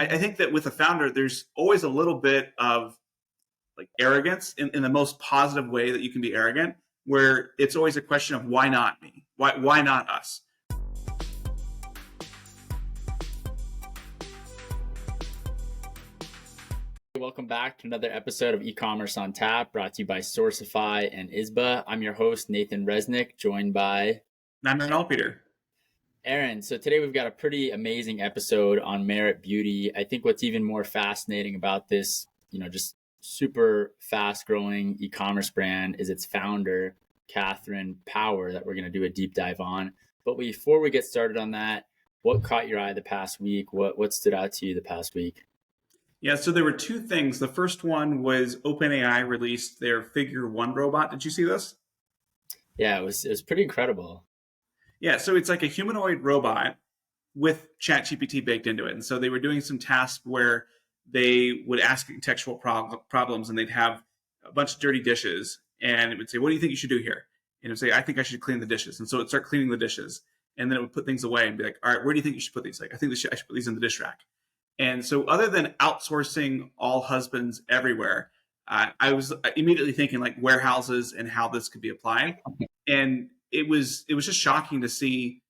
I think that with a founder, there's always a little bit of like arrogance in the most positive way that you can be arrogant, where it's always a question of why not me? Why not us? Welcome back to another episode of E-commerce on Tap, brought to you by Sourcify and ISBA. I'm your host, Nathan Resnick, joined by Peter. Aaron. So today we've got a pretty amazing episode on Merit Beauty. I think what's even more fascinating about this, just super fast growing e-commerce brand is its founder, Katherine Power, that we're going to do a deep dive on. But before we get started on that, what caught your eye the past week? What stood out to you the past week? Yeah, so there were two things. The first one was OpenAI released their Figure 1 robot. Did you see this? Yeah, it was pretty incredible. Yeah, so it's like a humanoid robot with ChatGPT baked into it. And so they were doing some tasks where they would ask contextual problems, and they'd have a bunch of dirty dishes, and it would say, "What do you think you should do here?" And it would say, "I think I should clean the dishes." And so it'd start cleaning the dishes, and then it would put things away and be like, "All right, where do you think you should put these?" Like, "I think I should put these in the dish rack." And so other than outsourcing all husbands everywhere, I was immediately thinking like warehouses and how this could be applied. And it was just shocking to see,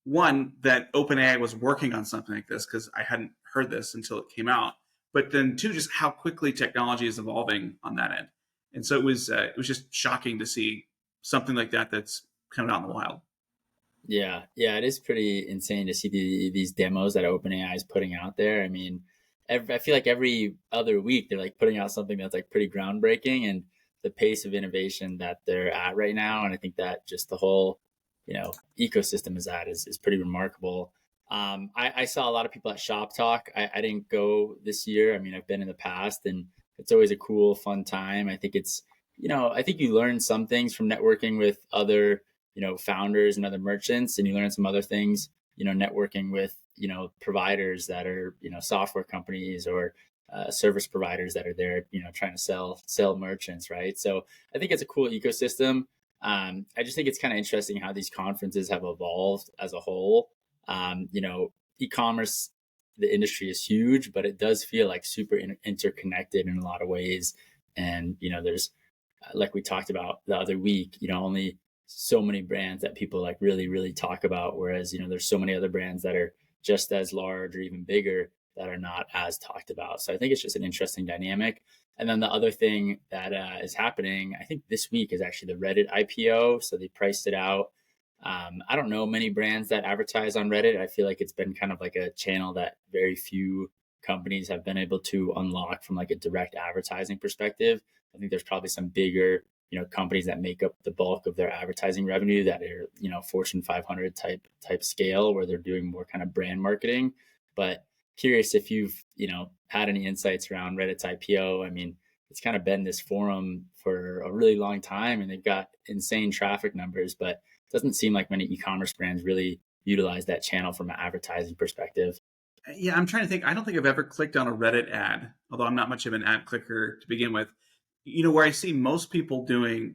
one, that OpenAI was working on something like this, because I hadn't heard this until it came out. But then two, just how quickly technology is evolving on that end. And so it was just shocking to see something like that that's kind of out in the wild. Yeah, it is pretty insane to see these demos that OpenAI is putting out there. I mean, I feel like every other week they're like putting out something that's like pretty groundbreaking, and the pace of innovation that they're at right now, and I think that just the whole ecosystem is pretty remarkable. I saw a lot of people at Shop Talk. I didn't go this year. I mean, I've been in the past, and it's always a cool, fun time. I think it's I think you learn some things from networking with other founders and other merchants, and you learn some other things, networking with, providers that are, software companies or service providers that are there, trying to sell merchants. Right. So I think it's a cool ecosystem. I just think it's kind of interesting how these conferences have evolved as a whole. E-commerce, the industry is huge, but it does feel like super interconnected in a lot of ways. And, there's, like we talked about the other week, only so many brands that people like really, really talk about. Whereas, there's so many other brands that are just as large or even bigger that are not as talked about. So I think it's just an interesting dynamic. And then the other thing that is happening, I think this week, is actually the Reddit IPO. So they priced it out. I don't know many brands that advertise on Reddit. I feel like it's been kind of like a channel that very few companies have been able to unlock from like a direct advertising perspective. I think there's probably some bigger companies that make up the bulk of their advertising revenue that are, Fortune 500 type scale, where they're doing more kind of brand marketing. But curious if you've, had any insights around Reddit's IPO. I mean, it's kind of been this forum for a really long time, and they've got insane traffic numbers, but it doesn't seem like many e-commerce brands really utilize that channel from an advertising perspective. Yeah, I'm trying to think. I don't think I've ever clicked on a Reddit ad, although I'm not much of an ad clicker to begin with. Where I see most people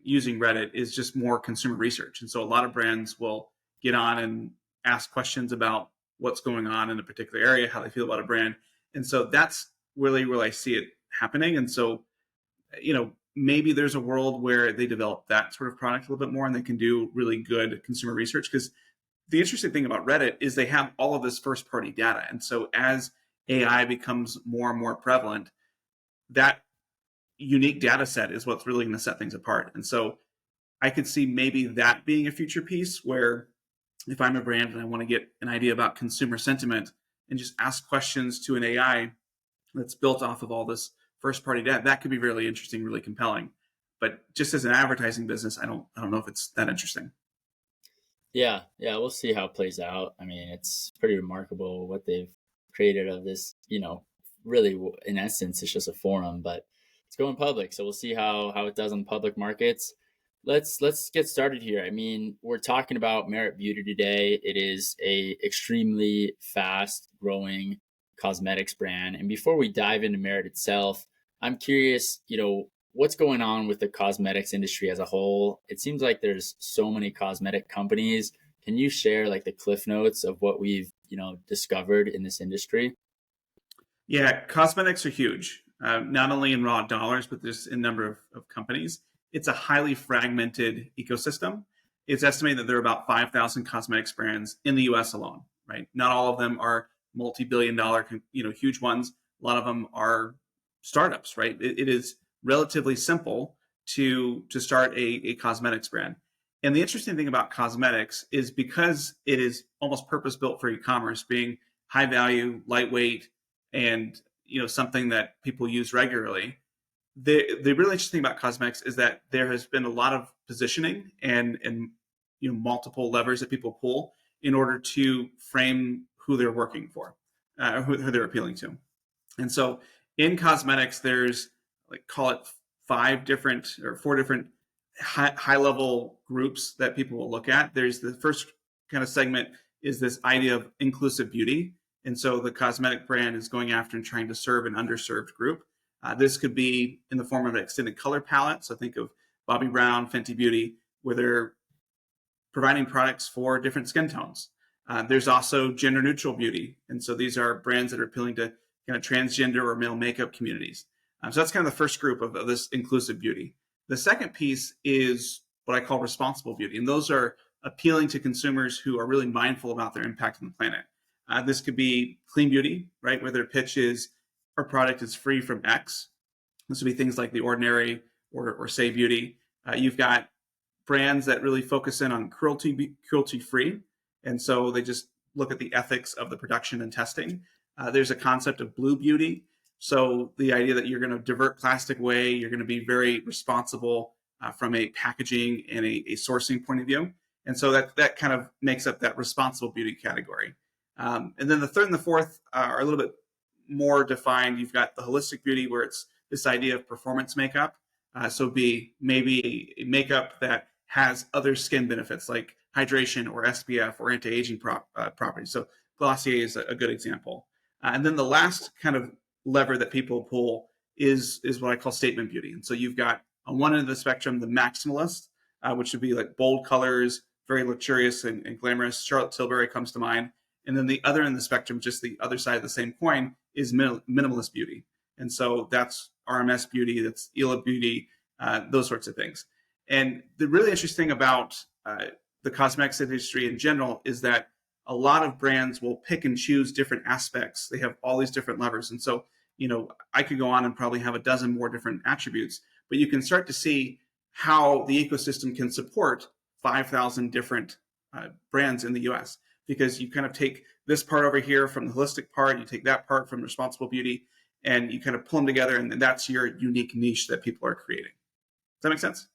using Reddit is just more consumer research. And so a lot of brands will get on and ask questions about what's going on in a particular area, how they feel about a brand. And so that's really where I see it happening. And so, maybe there's a world where they develop that sort of product a little bit more, and they can do really good consumer research. Because the interesting thing about Reddit is they have all of this first party data. And so as AI becomes more and more prevalent, that unique data set is what's really going to set things apart. And so I could see maybe that being a future piece where if I'm a brand and I want to get an idea about consumer sentiment and just ask questions to an AI that's built off of all this first party data, that could be really interesting, really compelling. But just as an advertising business, I don't know if it's that interesting. Yeah, we'll see how it plays out. I mean, it's pretty remarkable what they've created of this, really in essence, it's just a forum, but it's going public. So we'll see how it does on public markets. Let's get started here. I mean, we're talking about Merit Beauty today. It is a extremely fast growing cosmetics brand. And before we dive into Merit itself, I'm curious, what's going on with the cosmetics industry as a whole? It seems like there's so many cosmetic companies. Can you share like the cliff notes of what we've, discovered in this industry? Yeah, cosmetics are huge, not only in raw dollars, but just in number of companies. It's a highly fragmented ecosystem. It's estimated that there are about 5,000 cosmetics brands in the US alone, right? Not all of them are multi-billion dollar, huge ones. A lot of them are startups, right? It is relatively simple to start a cosmetics brand. And the interesting thing about cosmetics is because it is almost purpose built for e-commerce, being high value, lightweight, and something that people use regularly. The really interesting thing about cosmetics is that there has been a lot of positioning and multiple levers that people pull in order to frame who they're working for, who they're appealing to. And so in cosmetics, there's like call it four different high level groups that people will look at. There's the first kind of segment is this idea of inclusive beauty. And so the cosmetic brand is going after and trying to serve an underserved group. This could be in the form of an extended color palette. So think of Bobbi Brown, Fenty Beauty, where they're providing products for different skin tones. There's also gender neutral beauty. And so these are brands that are appealing to kind of transgender or male makeup communities. So that's kind of the first group of this inclusive beauty. The second piece is what I call responsible beauty. And those are appealing to consumers who are really mindful about their impact on the planet. This could be clean beauty, right? Where their pitch is our product is free from X. This would be things like The Ordinary or Say Beauty. You've got brands that really focus in on cruelty free. And so they just look at the ethics of the production and testing. There's a concept of blue beauty. So the idea that you're going to divert plastic away, you're going to be very responsible from a packaging and a sourcing point of view. And so that kind of makes up that responsible beauty category. And then the third and the fourth are a little bit more defined. You've got the holistic beauty, where it's this idea of performance makeup. So be maybe a makeup that has other skin benefits like hydration or SPF or anti-aging properties. So Glossier is a good example. And then the last kind of lever that people pull is what I call statement beauty. And so you've got on one end of the spectrum, the maximalist, which would be like bold colors, very luxurious and glamorous. Charlotte Tilbury comes to mind. And then the other end of the spectrum, just the other side of the same coin, is minimalist beauty. And so that's RMS beauty, that's ELA beauty, those sorts of things. And the really interesting thing about the cosmetics industry in general is that a lot of brands will pick and choose different aspects. They have all these different levers. And so, I could go on and probably have a dozen more different attributes, but you can start to see how the ecosystem can support 5,000 different brands in the US, because you kind of take this part over here from the holistic part, you take that part from responsible beauty, and you kind of pull them together, and that's your unique niche that people are creating. Does that make sense?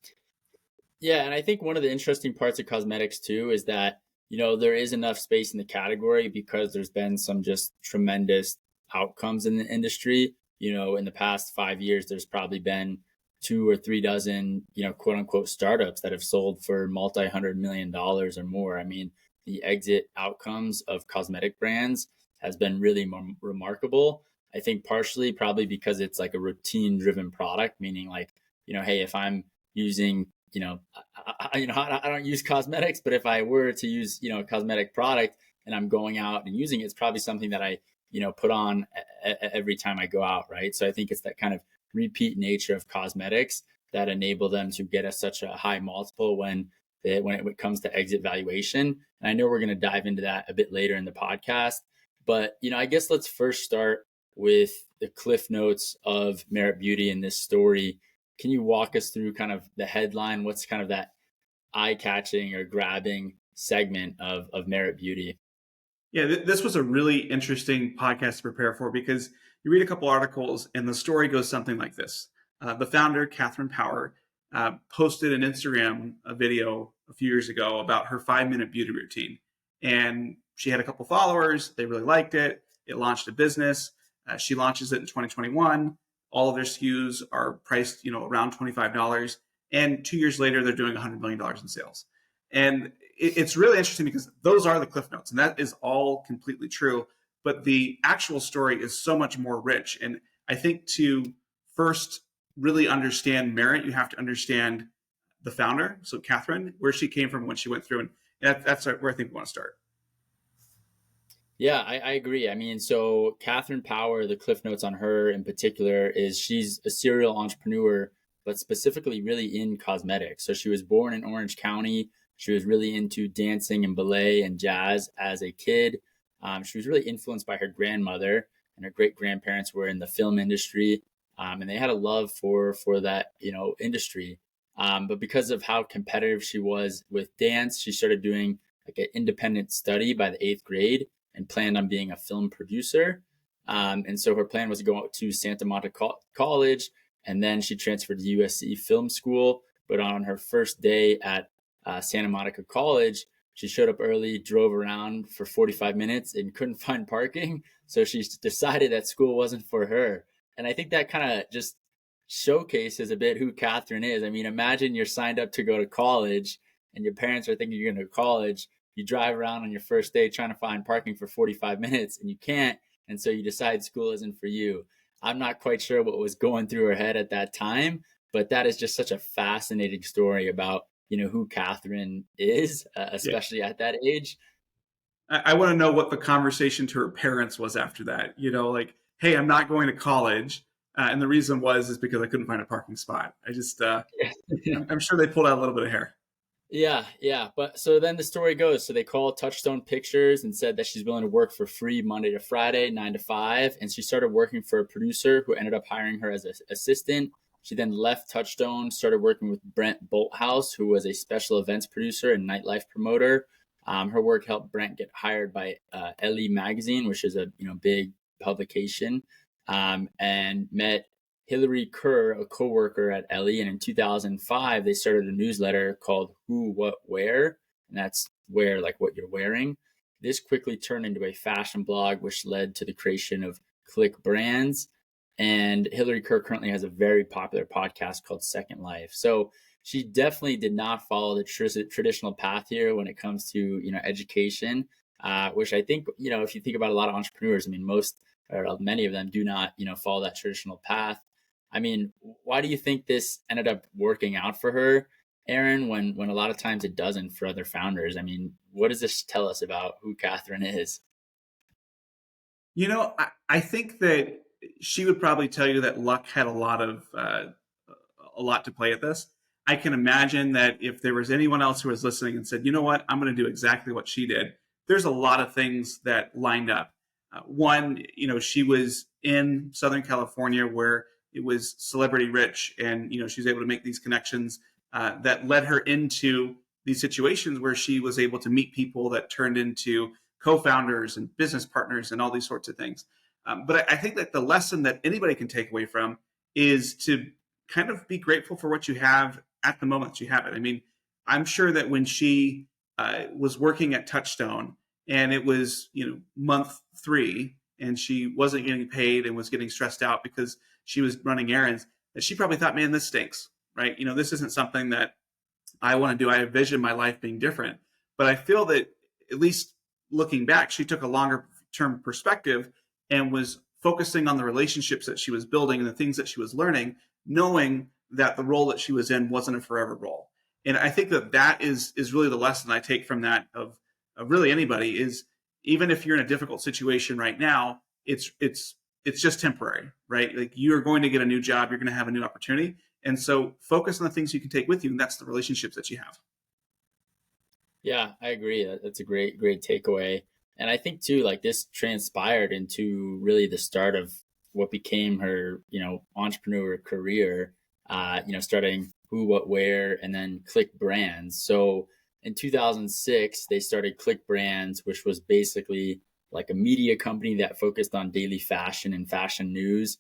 Yeah, and I think one of the interesting parts of cosmetics too is that, there is enough space in the category because there's been some just tremendous outcomes in the industry. In the past 5 years, there's probably been 2 or 3 dozen, quote unquote startups that have sold for multi-$100 million or more. I mean, the exit outcomes of cosmetic brands has been really remarkable. I think partially probably because it's like a routine driven product, meaning like, hey, if I'm using, I don't use cosmetics, but if I were to use, a cosmetic product and I'm going out and using it, it's probably something that I, put on every time I go out. Right. So I think it's that kind of repeat nature of cosmetics that enable them to get us such a high multiple when it comes to exit valuation. And I know we're going to dive into that a bit later in the podcast, but, I guess let's first start with the cliff notes of Merit Beauty in this story. Can you walk us through kind of the headline? What's kind of that eye-catching or grabbing segment of Merit Beauty? Yeah, this was a really interesting podcast to prepare for, because you read a couple articles and the story goes something like this. The founder, Katherine Power, posted an Instagram video a few years ago about her 5-minute beauty routine. And she had a couple followers. They really liked it. It launched a business. She launches it in 2021. All of their SKUs are priced, around $25. And 2 years later, they're doing $100 million in sales. And it's really interesting because those are the cliff notes, and that is all completely true. But the actual story is so much more rich. And I think to first really understand Merit, you have to understand the founder, so Katherine, where she came from, when she went through. And that's where I think we want to start. Yeah, I agree. I mean, so Katherine Power, the cliff notes on her in particular is she's a serial entrepreneur, but specifically really in cosmetics. So she was born in Orange County. She was really into dancing and ballet and jazz as a kid. She was really influenced by her grandmother, and her great grandparents were in the film industry, and they had a love for that industry. But because of how competitive she was with dance, she started doing like an independent study by the eighth grade and planned on being a film producer. And so her plan was to go to Santa Monica College, and then she transferred to USC Film School. But on her first day at Santa Monica College, she showed up early, drove around for 45 minutes, and couldn't find parking. So she decided that school wasn't for her. And I think that kind of just showcases a bit who Katherine is. I mean, imagine you're signed up to go to college, and your parents are thinking you're going to college. You drive around on your first day trying to find parking for 45 minutes and you can't. And so you decide school isn't for you. I'm not quite sure what was going through her head at that time, but that is just such a fascinating story about, who Katherine is, Yeah. especially at that age. I want to know what the conversation to her parents was after that. Like, hey, I'm not going to college. And the reason is because I couldn't find a parking spot. I'm sure they pulled out a little bit of hair. Yeah, yeah. But so then the story goes. So they called Touchstone Pictures and said that she's willing to work for free Monday to Friday, 9 to 5. And she started working for a producer who ended up hiring her as an assistant. She then left Touchstone, started working with Brent Bolthouse, who was a special events producer and nightlife promoter. Her work helped Brent get hired by Elle magazine, which is a big publication, and met Hillary Kerr, a coworker at Ellie, and in 2005 they started a newsletter called Who, What, Where, and that's where like what you're wearing. This quickly turned into a fashion blog, which led to the creation of Click Brands. And Hillary Kerr currently has a very popular podcast called Second Life. So she definitely did not follow the traditional path here when it comes to education, which I think if you think about a lot of entrepreneurs, I mean most or many of them do not follow that traditional path. I mean, why do you think this ended up working out for her, Aaron, when a lot of times it doesn't for other founders? I mean, what does this tell us about who Katherine is? I think that she would probably tell you that luck had a lot to play at this. I can imagine that if there was anyone else who was listening and said, you know what, I'm going to do exactly what she did, there's a lot of things that lined up. One, she was in Southern California where it was celebrity rich, and she was able to make these connections that led her into these situations where she was able to meet people that turned into co-founders and business partners and all these sorts of things. But I think that the lesson that anybody can take away from is to kind of be grateful for what you have at the moment that you have it. I mean, I'm sure that when she was working at Touchstone and it was month 3 and she wasn't getting paid and was getting stressed out because she was running errands, that she probably thought, man, this stinks, right? This isn't something that I want to do. I envision my life being different. But I feel that, at least looking back, she took a longer term perspective and was focusing on the relationships that she was building and the things that she was learning, knowing that the role that she was in wasn't a forever role. And I think that is really the lesson I take from that of really anybody is, even if you're in a difficult situation right now, it's just temporary, right? Like, you're going to get a new job, you're going to have a new opportunity. And so focus on the things you can take with you, and that's the relationships that you have. Yeah, I agree. That's a great takeaway. And I think too, like this transpired into really the start of what became her, entrepreneur career, starting Who, What, Where, and then Click Brands. So in 2006, they started Click Brands, which was basically like a media company that focused on daily fashion and fashion news.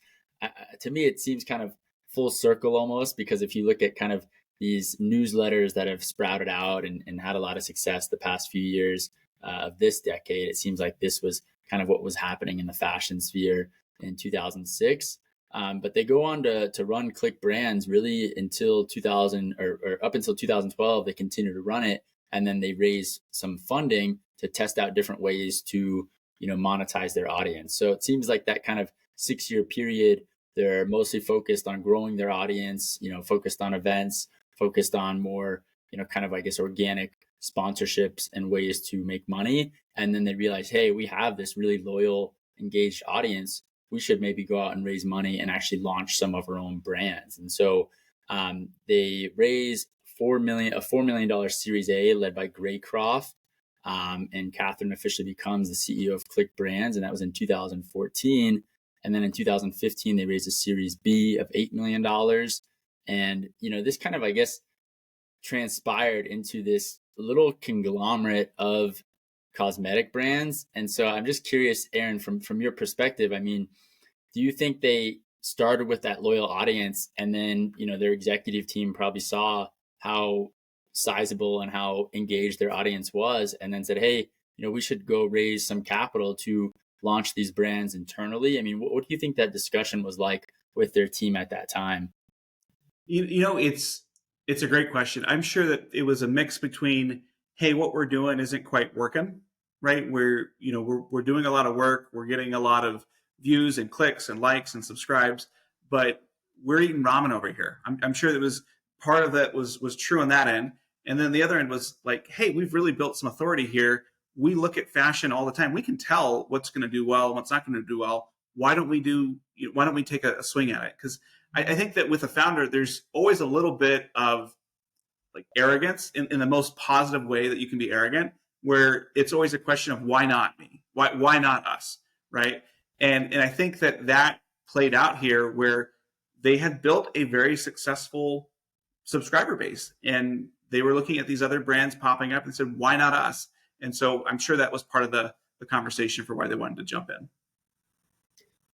To me, it seems kind of full circle almost, because if you look at kind of these newsletters that have sprouted out and had a lot of success the past few years of this decade, it seems like this was kind of what was happening in the fashion sphere in 2006. But they go on to run Click Brands really until 2000 or up until 2012. They continue to run it, and then they raise some funding to test out different ways to monetize their audience. So it seems like that kind of 6-year period, they're mostly focused on growing their audience, focused on events, focused on more, kind of, I guess, organic sponsorships and ways to make money. And then they realize, hey, we have this really loyal, engaged audience. We should maybe go out and raise money and actually launch some of our own brands. And so they raised a $4 million Series A led by Graycroft. And Katherine officially becomes the CEO of Click Brands. And that was in 2014. And then in 2015, they raised a Series B of $8 million. And, this kind of, I guess, transpired into this little conglomerate of cosmetic brands. And so I'm just curious, Aaron, from your perspective, I mean, do you think they started with that loyal audience and then, their executive team probably saw how sizable and how engaged their audience was and then said, hey, we should go raise some capital to launch these brands internally? I mean, what do you think that discussion was like with their team at that time? It's a great question. I'm sure that it was a mix between, hey, what we're doing isn't quite working, right? We're doing a lot of work, we're getting a lot of views and clicks and likes and subscribes, but we're eating ramen over here. I'm sure that was part of that was true on that end. And then the other end was like, hey, we've really built some authority here. We look at fashion all the time. We can tell what's going to do well and what's not going to do well. Why don't we take a swing at it? Because I think that with a founder, there's always a little bit of like arrogance in the most positive way that you can be arrogant, where it's always a question of why not me? Why not us? Right. And I think that played out here where they had built a very successful subscriber base and they were looking at these other brands popping up and said, why not us? And so I'm sure that was part of the conversation for why they wanted to jump in.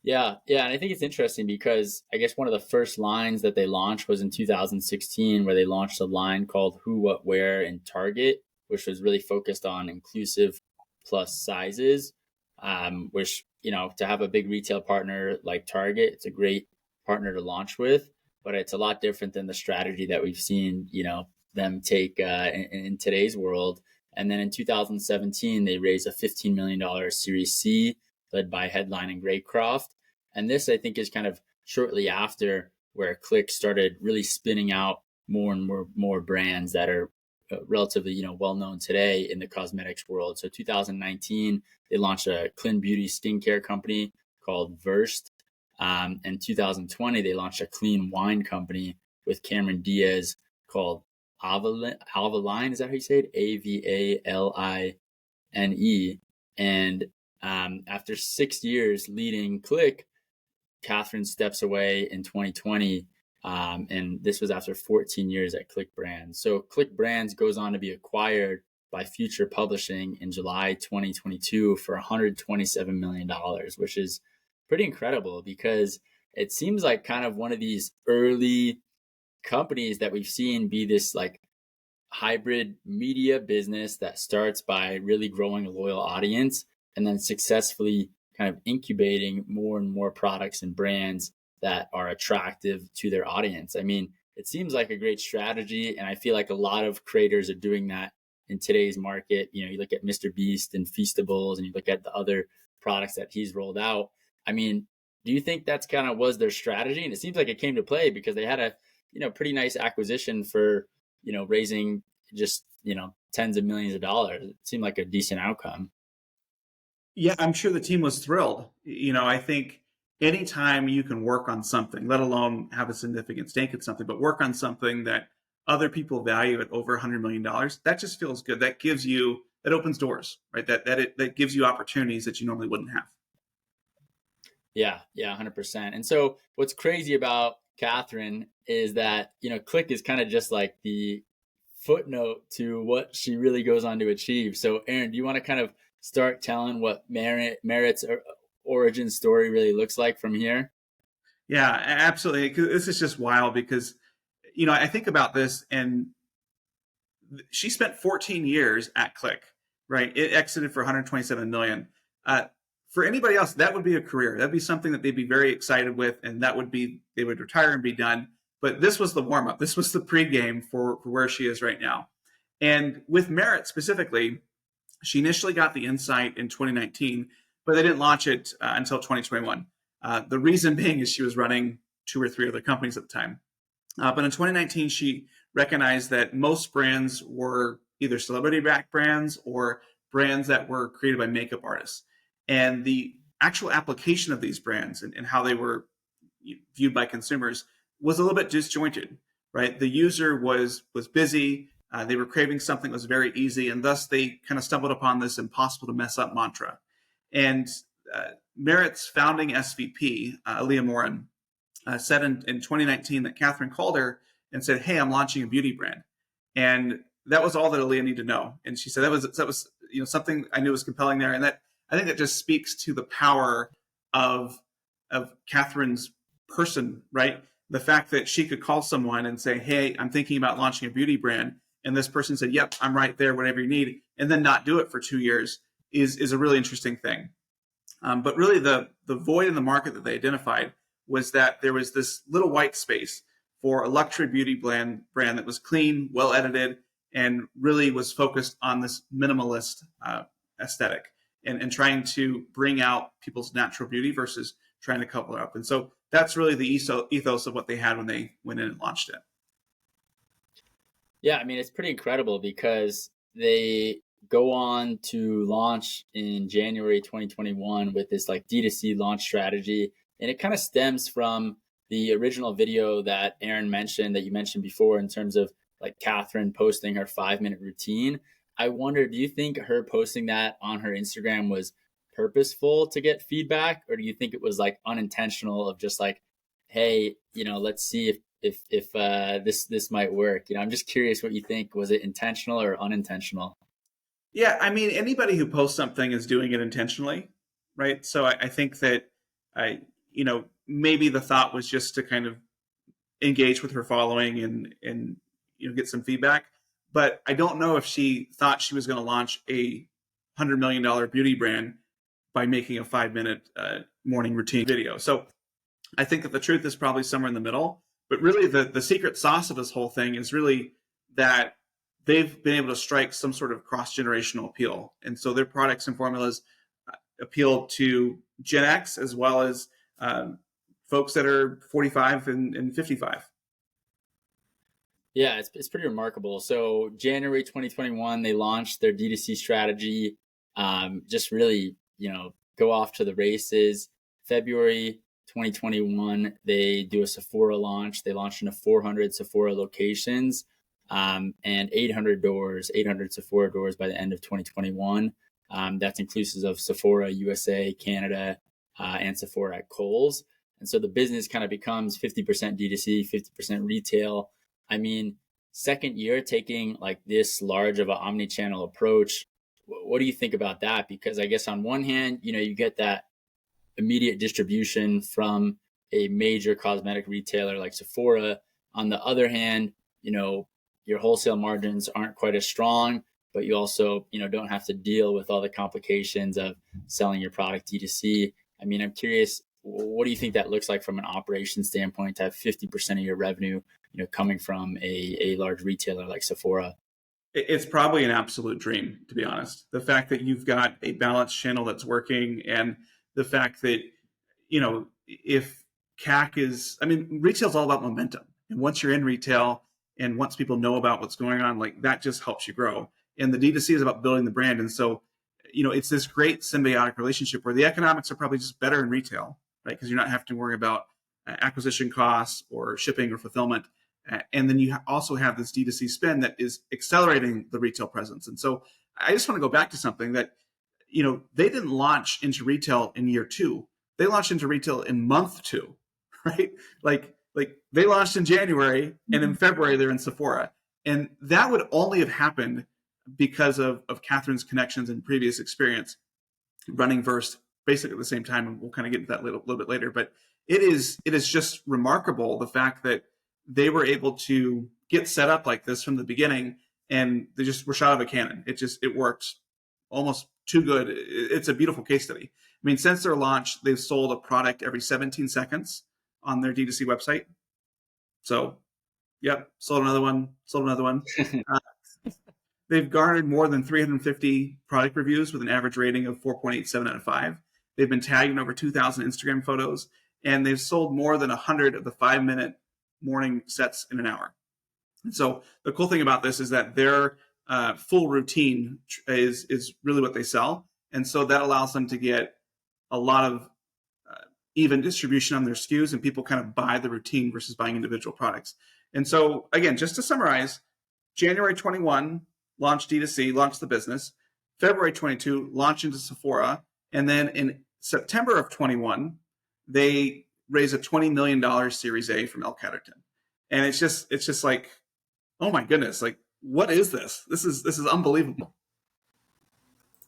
Yeah. And I think it's interesting because I guess one of the first lines that they launched was in 2016, where they launched a line called Who, What, Where in Target, which was really focused on inclusive plus sizes, which, to have a big retail partner like Target, it's a great partner to launch with, but it's a lot different than the strategy that we've seen, them take in today's world. And then in 2017, they raised a $15 million Series C led by Headline and Graycroft. And this, I think, is kind of shortly after where Click started really spinning out more and more brands that are relatively, well-known today in the cosmetics world. So 2019, they launched a clean beauty skincare company called Versed. And 2020, they launched a clean wine company with Cameron Diaz called Avaline. Is that how you say it? Avaline. And after 6 years leading Click, Katherine steps away in 2020. And this was after 14 years at Click Brands. So Click Brands goes on to be acquired by Future Publishing in July 2022 for $127 million, which is pretty incredible because it seems like kind of one of these early companies that we've seen be this like hybrid media business that starts by really growing a loyal audience and then successfully kind of incubating more and more products and brands that are attractive to their audience. I mean, it seems like a great strategy. And I feel like a lot of creators are doing that in today's market. You look at Mr. Beast and Feastables and you look at the other products that he's rolled out. I mean, do you think that's kind of was their strategy? And it seems like it came to play because they had a, pretty nice acquisition for, raising just, tens of millions of dollars. It seemed like a decent outcome. Yeah, I'm sure the team was thrilled. I think anytime you can work on something, let alone have a significant stake in something, but work on something that other people value at over $100 million, that just feels good. That opens doors, right? That gives you opportunities that you normally wouldn't have. Yeah, 100%. And so what's crazy about Katherine is that, Click is kind of just like the footnote to what she really goes on to achieve. So Aaron, do you want to kind of start telling what Merit's origin story really looks like from here? Yeah, absolutely. This is just wild because, I think about this and she spent 14 years at Click, right? It exited for 127 million. For anybody else, that would be a career. That'd be something that they'd be very excited with, and they would retire and be done. But this was the warm up. This was the pregame for where she is right now. And with Merit specifically, she initially got the insight in 2019, but they didn't launch it until 2021. The reason being is she was running 2 or 3 other companies at the time. But in 2019, she recognized that most brands were either celebrity-backed brands or brands that were created by makeup artists. And the actual application of these brands and how they were viewed by consumers was a little bit disjointed, right? The user was busy. They were craving something that was very easy, and thus they kind of stumbled upon this impossible to mess up mantra. And Merit's founding SVP, Aaliyah Morin, said in 2019 that Katherine called her and said, "Hey, I'm launching a beauty brand," and that was all that Aaliyah needed to know. And she said that was something I knew was compelling there, and that I think that just speaks to the power of Katherine's person, right? The fact that she could call someone and say, "Hey, I'm thinking about launching a beauty brand," and this person said, "Yep, I'm right there, whatever you need," and then not do it for 2 years is a really interesting thing. But really, the void in the market that they identified was that there was this little white space for a luxury beauty brand that was clean, well edited, and really was focused on this minimalist aesthetic and trying to bring out people's natural beauty versus trying to couple it up. And so that's really the ethos of what they had when they went in and launched it. Yeah, I mean, it's pretty incredible because they go on to launch in January 2021 with this like D2C launch strategy. And it kind of stems from the original video that Aaron mentioned, that you mentioned before, in terms of like Katherine posting her 5-minute routine. I wonder, do you think her posting that on her Instagram was purposeful to get feedback, or do you think it was like unintentional of just like, hey, let's see if this might work? I'm just curious what you think. Was it intentional or unintentional? Yeah, I mean, anybody who posts something is doing it intentionally, right? So I think that maybe the thought was just to kind of engage with her following and get some feedback. But I don't know if she thought she was going to launch a $100 million beauty brand by making a 5-minute morning routine video. So I think that the truth is probably somewhere in the middle. But really, the secret sauce of this whole thing is really that they've been able to strike some sort of cross-generational appeal. And so their products and formulas appeal to Gen X as well as folks that are 45 and 55. Yeah, it's pretty remarkable. So January 2021, they launched their D2C strategy. Just really, go off to the races. February 2021, they do a Sephora launch. They launched into 400 Sephora locations and 800 Sephora doors by the end of 2021. That's inclusive of Sephora USA, Canada, and Sephora at Kohl's. And so the business kind of becomes 50% D2C, 50% retail. I mean, second year taking like this large of an omni-channel approach, what do you think about that? Because I guess on one hand, you get that immediate distribution from a major cosmetic retailer like Sephora. On the other hand, your wholesale margins aren't quite as strong, but you also, don't have to deal with all the complications of selling your product D2C. I mean, I'm curious, what do you think that looks like from an operations standpoint to have 50% of your revenue, coming from a large retailer like Sephora? It's probably an absolute dream, to be honest. The fact that you've got a balanced channel that's working, and the fact that, if CAC is, retail's all about momentum. And once you're in retail and once people know about what's going on, like that just helps you grow. And the D2C is about building the brand. And so, it's this great symbiotic relationship where the economics are probably just better in retail, right? Because you're not having to worry about acquisition costs or shipping or fulfillment. And then you also have this D2C spend that is accelerating the retail presence. And so I just want to go back to something that, they didn't launch into retail in year 2. They launched into retail in month 2, right? Like they launched in January, and in February they're in Sephora. And that would only have happened because of Katherine's connections and previous experience running Verse basically at the same time. And we'll kind of get into that a little bit later. But it is just remarkable, the fact that they were able to get set up like this from the beginning, and they just were shot out of a cannon. It worked almost too good. It's a beautiful case study. I mean, since their launch, they've sold a product every 17 seconds on their D2C website. So, yep, sold another one. They've garnered more than 350 product reviews with an average rating of 4.87 out of 5. They've been tagged in over 2,000 Instagram photos, and they've sold more than 100 of the 5-minute morning sets in an hour. And so the cool thing about this is that their full routine is really what they sell. And so that allows them to get a lot of even distribution on their SKUs, and people kind of buy the routine versus buying individual products. And so again, just to summarize, January 21, launched D2C, launched the business. February 22, launched into Sephora. And then in September of 21, they raised a $20 million Series A from L Catterton. And it's just like, oh my goodness, like, what is this? This is unbelievable.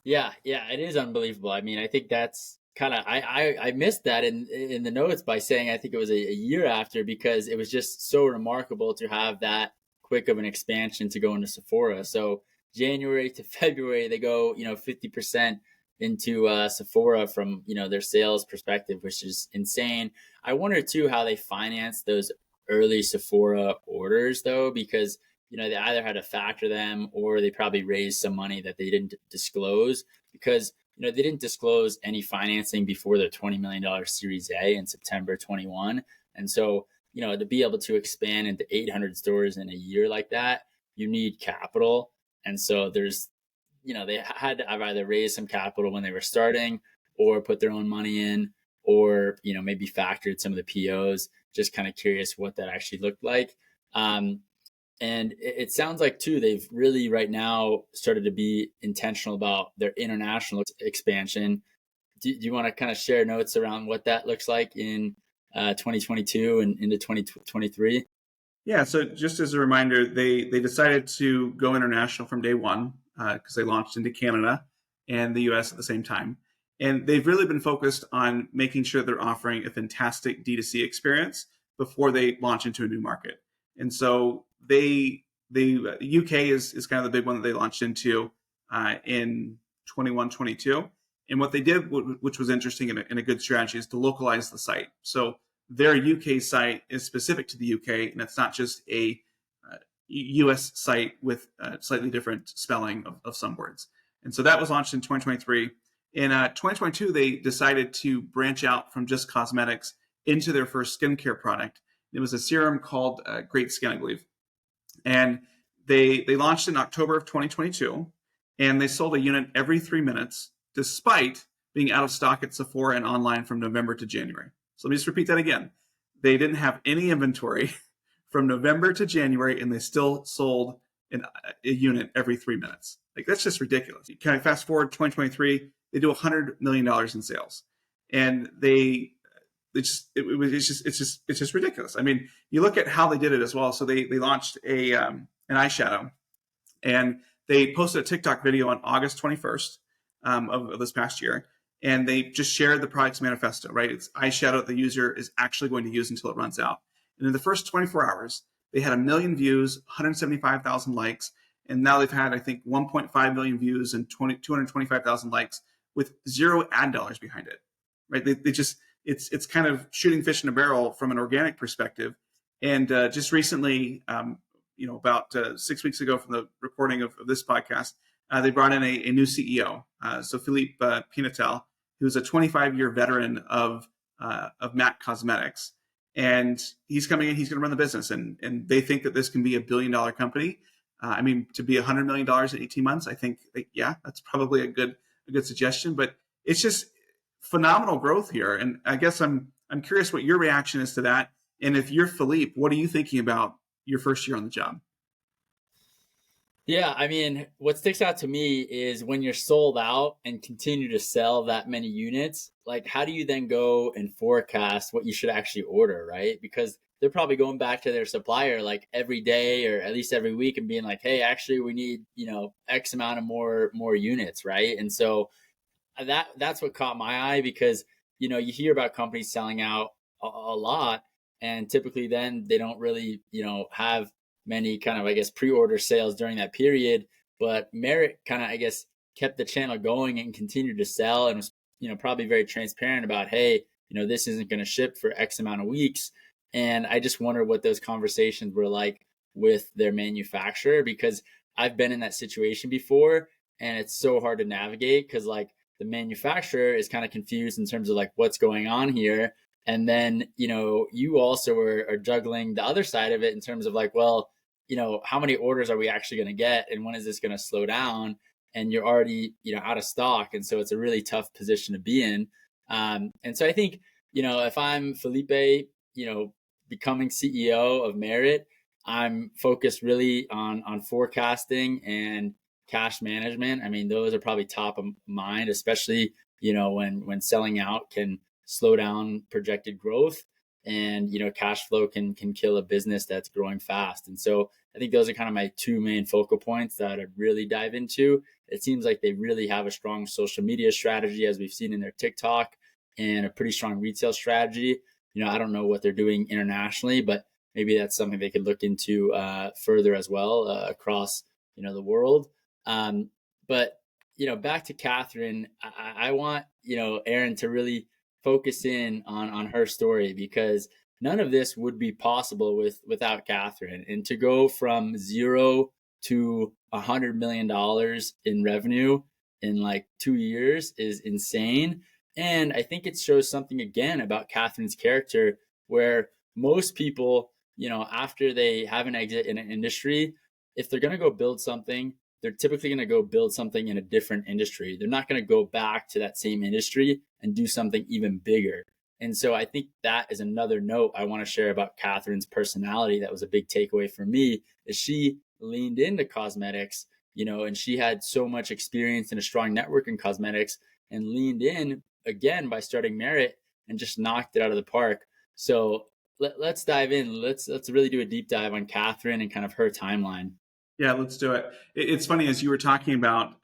Yeah, yeah, it is unbelievable. I mean, I think that's kind of I missed that in the notes by saying I think it was a year after, because it was just so remarkable to have that quick of an expansion to go into Sephora. So January to February, they go 50% into Sephora from their sales perspective, which is insane. I wonder too how they finance those early Sephora orders though, because they either had to factor them or they probably raised some money that they didn't disclose, because they didn't disclose any financing before their $20 million Series A in September 21. And so, to be able to expand into 800 stores in a year like that, you need capital. And so there's, they had to either raise some capital when they were starting or put their own money in, or, maybe factored some of the POs. Just kind of curious what that actually looked like. And it sounds like too, they've really right now started to be intentional about their international expansion. Do you want to kind of share notes around what that looks like in 2022 and into 2023? Yeah, so just as a reminder, they decided to go international from day one because they launched into Canada and the US at the same time. And they've really been focused on making sure they're offering a fantastic D2C experience before they launch into a new market. And so the UK is kind of the big one that they launched into in 21, 22. And what they did, which was interesting and a good strategy, is to localize the site. So their UK site is specific to the UK, and it's not just a US site with slightly different spelling of some words. And so that was launched in 2023. In 2022, they decided to branch out from just cosmetics into their first skincare product. It was a serum called Great Skin, I believe. And they launched in October of 2022, and they sold a unit every 3 minutes, despite being out of stock at Sephora and online from November to January. So let me just repeat that again. They didn't have any inventory from November to January, and they still sold a unit every 3 minutes. Like, that's just ridiculous. You kind of fast forward 2023, they do $100 million in sales, and it's just ridiculous. I mean, you look at how they did it as well. So they launched an eyeshadow, and they posted a TikTok video on August 21st of this past year, and they just shared the product's manifesto. Right, it's eyeshadow that the user is actually going to use until it runs out. And in the first 24 hours, they had 1 million views, 175,000 likes, and now they've had, I think, 1.5 million views and 225,000 likes with zero ad dollars behind it. Right, they just it's kind of shooting fish in a barrel from an organic perspective. And just recently, about 6 weeks ago from the recording of this podcast, they brought in a new CEO. So Philippe Pinatel, who's a 25-year veteran of MAC Cosmetics. And he's coming in, he's going to run the business. And they think that this can be $1 billion company. I mean, to be $100 million in 18 months, I think, yeah, that's probably a good suggestion. But it's just phenomenal growth here. And I guess I'm curious what your reaction is to that. And if you're Philippe, what are you thinking about your first year on the job? Yeah, I mean, what sticks out to me is when you're sold out and continue to sell that many units, like, how do you then go and forecast what you should actually order, right? Because they're probably going back to their supplier like every day or at least every week and being like, hey, actually we need, X amount of more units, right? And so that's what caught my eye, because, you hear about companies selling out a lot, and typically then they don't really, have many kind of, I guess, pre-order sales during that period. But Merit kind of, I guess, kept the channel going and continued to sell, and was, probably very transparent about, hey, this isn't going to ship for X amount of weeks. And I just wonder what those conversations were like with their manufacturer, because I've been in that situation before, and it's so hard to navigate, because like the manufacturer is kind of confused in terms of like what's going on here. And then, you also are juggling the other side of it in terms of like, well, how many orders are we actually going to get, and when is this going to slow down? And you're already, out of stock. And so it's a really tough position to be in. And so I think, if I'm Felipe, becoming CEO of Merit, I'm focused really on forecasting and cash management. I mean, those are probably top of mind, especially, when selling out can slow down projected growth, and cash flow can kill a business that's growing fast. And so I think those are kind of my two main focal points that I'd really dive into. It seems like they really have a strong social media strategy, as we've seen in their TikTok, and a pretty strong retail strategy. I don't know what they're doing internationally, but maybe that's something they could look into further as well, across the world. But back to Katherine, I want Aaron to really focus in on her story, because none of this would be possible without Katherine. And to go from 0 to $100 million in revenue in like 2 years is insane. And I think it shows something again about Katherine's character, where most people, after they have an exit in an industry, if they're going to go build something, they're typically going to go build something in a different industry. They're not going to go back to that same industry and do something even bigger. And so I think that is another note I want to share about Katherine's personality. That was a big takeaway for me, is she leaned into cosmetics, and she had so much experience and a strong network in cosmetics, and leaned in again by starting Merit and just knocked it out of the park. So let's dive in. Let's really do a deep dive on Katherine and kind of her timeline. Yeah, let's do it. It's funny, as you were talking about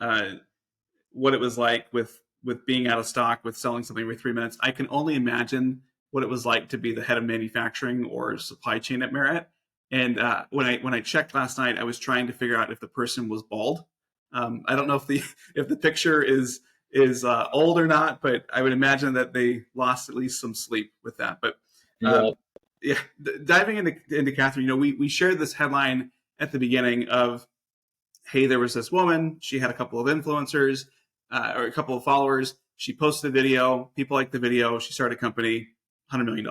what it was like with being out of stock, with selling something every 3 minutes. I can only imagine what it was like to be the head of manufacturing or supply chain at Merit. And when I checked last night, I was trying to figure out if the person was bald. I don't know if the picture is old or not, but I would imagine that they lost at least some sleep with that. But Yeah. yeah, diving into Katherine, we shared this headline at the beginning of, hey, there was this woman. She had a couple of influencers or a couple of followers. She posted a video. People liked the video. She started a company, $100 million.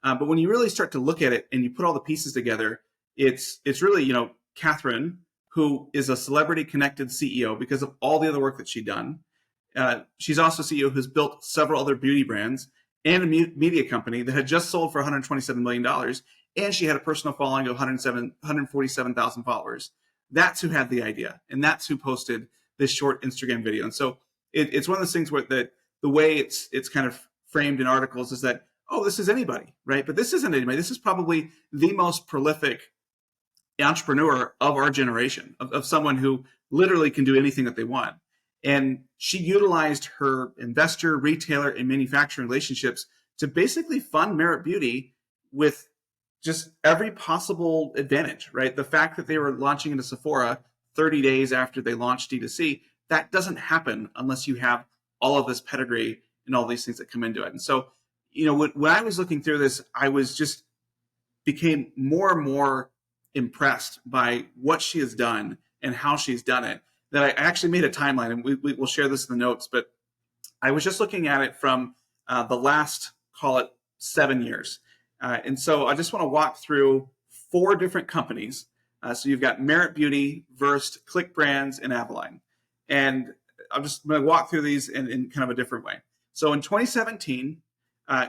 But when you really start to look at it and you put all the pieces together, it's really, Katherine, who is a celebrity connected CEO because of all the other work that she's done. She's also a CEO who's built several other beauty brands and a media company that had just sold for $127 million. And she had a personal following of 147,000 followers. That's who had the idea. And that's who posted this short Instagram video. And so it's one of those things where the way it's kind of framed in articles is that, oh, this is anybody, right? But this isn't anybody. This is probably the most prolific entrepreneur of our generation, of someone who literally can do anything that they want. And she utilized her investor, retailer, and manufacturing relationships to basically fund Merit Beauty with just every possible advantage, right? The fact that they were launching into Sephora 30 days after they launched D2C, that doesn't happen unless you have all of this pedigree and all these things that come into it. And so, when I was looking through this, I was just became more and more impressed by what she has done and how she's done it, that I actually made a timeline, and we'll share this in the notes, but I was just looking at it from the last, call it 7 years. And so I just want to walk through 4 different companies. So you've got Merit Beauty, Versed, Click Brands, and Avaline. And I'm just going to walk through these in kind of a different way. So in 2017,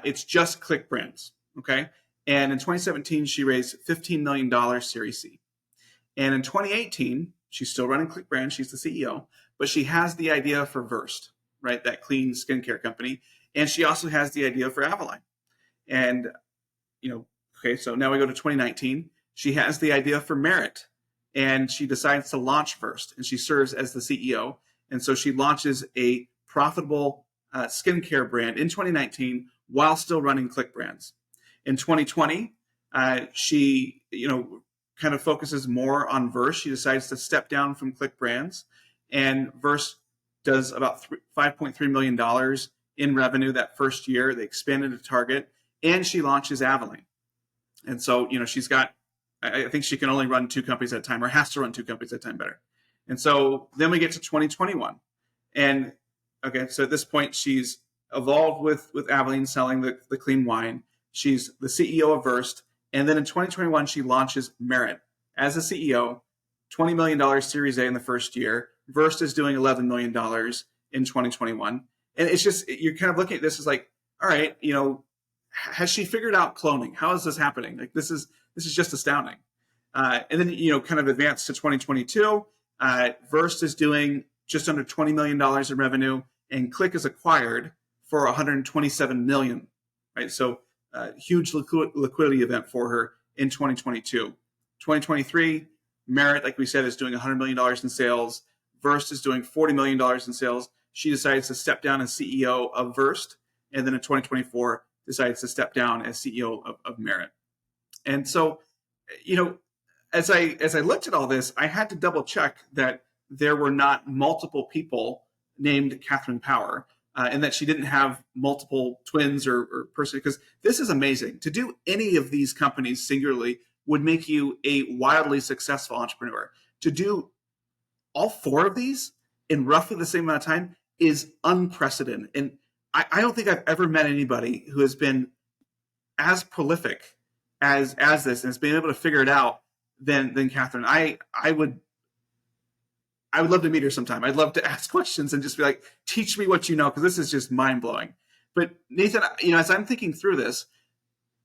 it's just Click Brands, okay? And in 2017, she raised $15 million Series C. And in 2018, she's still running Click Brands. She's the CEO, but she has the idea for Versed, right? That clean skincare company. And she also has the idea for Avaline. And okay, so now we go to 2019. She has the idea for Merit, and she decides to launch Versed, and she serves as the CEO. And so she launches a profitable skincare brand in 2019 while still running Click Brands. In 2020, she kind of focuses more on Versed. She decides to step down from Click Brands, and Versed does about $5.3 million in revenue that first year. They expanded to Target. And she launches Avaline. And so, she's got, I think she can only run 2 companies at a time, or has to run 2 companies at a time better. And so then we get to 2021. And okay, so at this point, she's evolved with Avaline, selling the clean wine. She's the CEO of Versed. And then in 2021, she launches Merit. as a CEO, $20 million Series A in the first year. Versed is doing $11 million in 2021. And it's just, you're kind of looking at this as like, all right, has she figured out cloning? How is this happening? Like, this is just astounding. And then, kind of advance to 2022. Versed is doing just under $20 million in revenue, and Click is acquired for $127 million, right? So huge liquidity event for her in 2022. 2023, Merit, like we said, is doing $100 million in sales. Versed is doing $40 million in sales. She decides to step down as CEO of Versed, and then in 2024 decides to step down as CEO of Merit. And so, as I looked at all this, I had to double check that there were not multiple people named Katherine Power, and that she didn't have multiple twins or person, because this is amazing. To do any of these companies singularly would make you a wildly successful entrepreneur. To do all four of these in roughly the same amount of time is unprecedented. And I don't think I've ever met anybody who has been as prolific as this and has been able to figure it out than Katherine. I would love to meet her sometime. I'd love to ask questions and just be like, teach me what you know, because this is just mind blowing. But Nathan, as I'm thinking through this,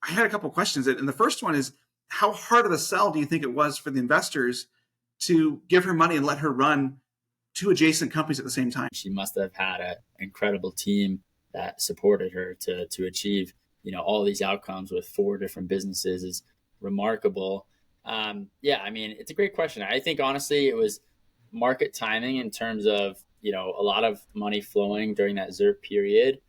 I had a couple questions. And the first one is, how hard of a sell do you think it was for the investors to give her money and let her run two adjacent companies at the same time? She must have had an incredible team that supported her to achieve, all these outcomes with 4 different businesses is remarkable. It's a great question. I think honestly, it was market timing in terms of, a lot of money flowing during that ZERP period,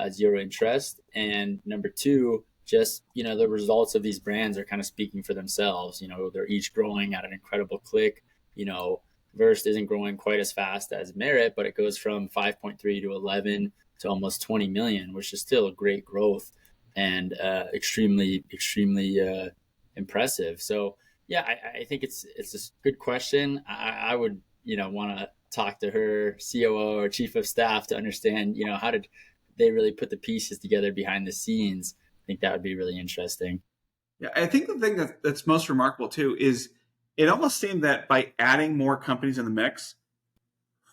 zero interest. And number 2, just, the results of these brands are kind of speaking for themselves. They're each growing at an incredible click. Versed isn't growing quite as fast as Merit, but it goes from 5.3 to 11 to almost 20 million, which is still a great growth and extremely impressive. So yeah, I think it's a good question. I would want to talk to her COO or chief of staff to understand how did they really put the pieces together behind the scenes. I think that would be really interesting. Yeah, I think the thing that's most remarkable too is it almost seemed that by adding more companies in the mix,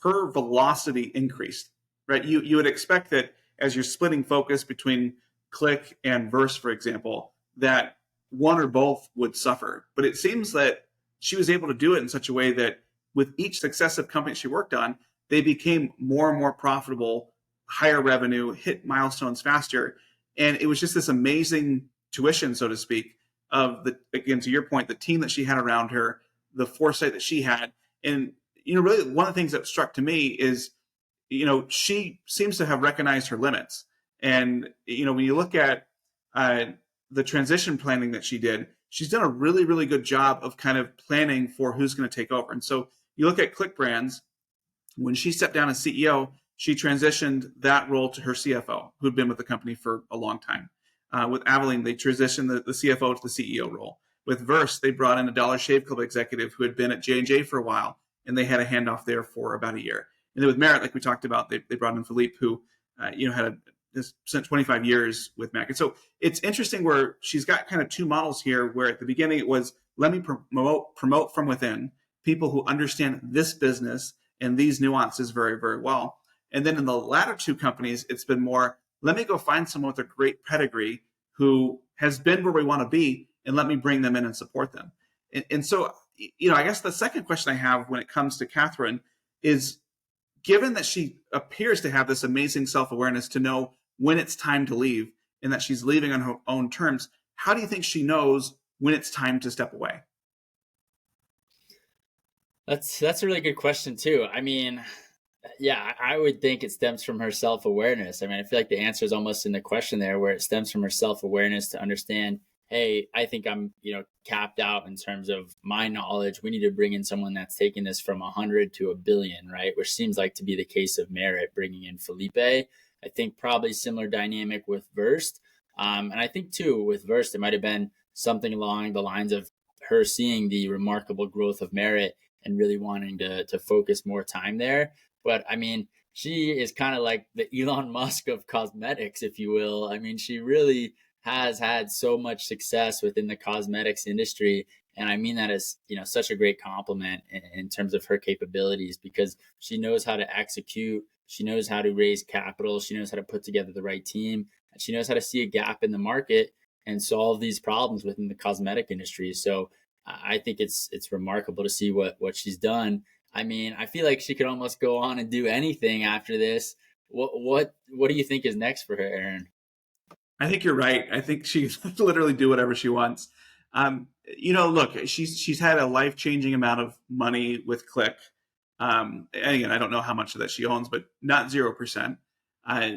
her velocity increased, right? You would expect that as you're splitting focus between Click and Verse, for example, that one or both would suffer. But it seems that she was able to do it in such a way that with each successive company she worked on, they became more and more profitable, higher revenue, hit milestones faster. And it was just this amazing tuition, so to speak, of again, to your point, the team that she had around her, the foresight that she had. And, really one of the things that struck to me is, she seems to have recognized her limits. And, when you look at the transition planning that she did, she's done a really, really good job of kind of planning for who's going to take over. And so you look at Click Brands, when she stepped down as CEO, she transitioned that role to her CFO, who'd been with the company for a long time. With Aveline, they transitioned the CFO to the CEO role. With Verse, they brought in a Dollar Shave Club executive who had been at J&J for a while, and they had a handoff there for about a year. And then with Merit, like we talked about, they brought in Philippe, who had spent 25 years with Mac. And so it's interesting where she's got kind of 2 models here, where at the beginning it was, let me promote from within people who understand this business and these nuances very, very well. And then in the latter 2 companies, it's been more, let me go find someone with a great pedigree who has been where we want to be, and let me bring them in and support them. And so, I guess the second question I have when it comes to Katherine is, given that she appears to have this amazing self-awareness to know when it's time to leave and that she's leaving on her own terms, how do you think she knows when it's time to step away? That's a really good question too. Yeah, I would think it stems from her self-awareness. I feel like the answer is almost in the question there, where it stems from her self-awareness to understand, hey, I think I'm, capped out in terms of my knowledge. We need to bring in someone that's taking this from 100 to 1 billion, right? Which seems like to be the case of Merit, bringing in Felipe. I think probably similar dynamic with Versed. And I think too, with Versed, it might've been something along the lines of her seeing the remarkable growth of Merit and really wanting to focus more time there. But she is kind of like the Elon Musk of cosmetics, if you will. She really has had so much success within the cosmetics industry. And I mean that as, such a great compliment in terms of her capabilities, because she knows how to execute, she knows how to raise capital, she knows how to put together the right team, and she knows how to see a gap in the market and solve these problems within the cosmetic industry. So I think it's remarkable to see what she's done. I mean, I feel like she could almost go on and do anything after this. What do you think is next for her, Aaron? I think you're right. I think she can literally do whatever she wants. Look, she's had a life changing amount of money with Click. And again, I don't know how much of that she owns, but not 0%. Uh,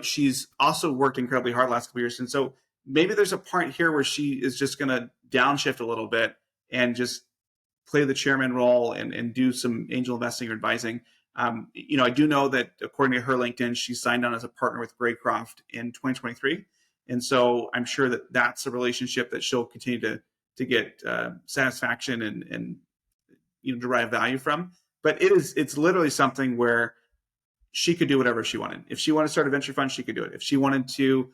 she's also worked incredibly hard the last couple of years, and so maybe there's a part here where she is just going to downshift a little bit and just play the chairman role and do some angel investing or advising. I do know that according to her LinkedIn, she signed on as a partner with Graycroft in 2023, and so I'm sure that that's a relationship that she'll continue to get satisfaction and derive value from. But it's literally something where she could do whatever she wanted. If she wanted to start a venture fund, she could do it. If she wanted to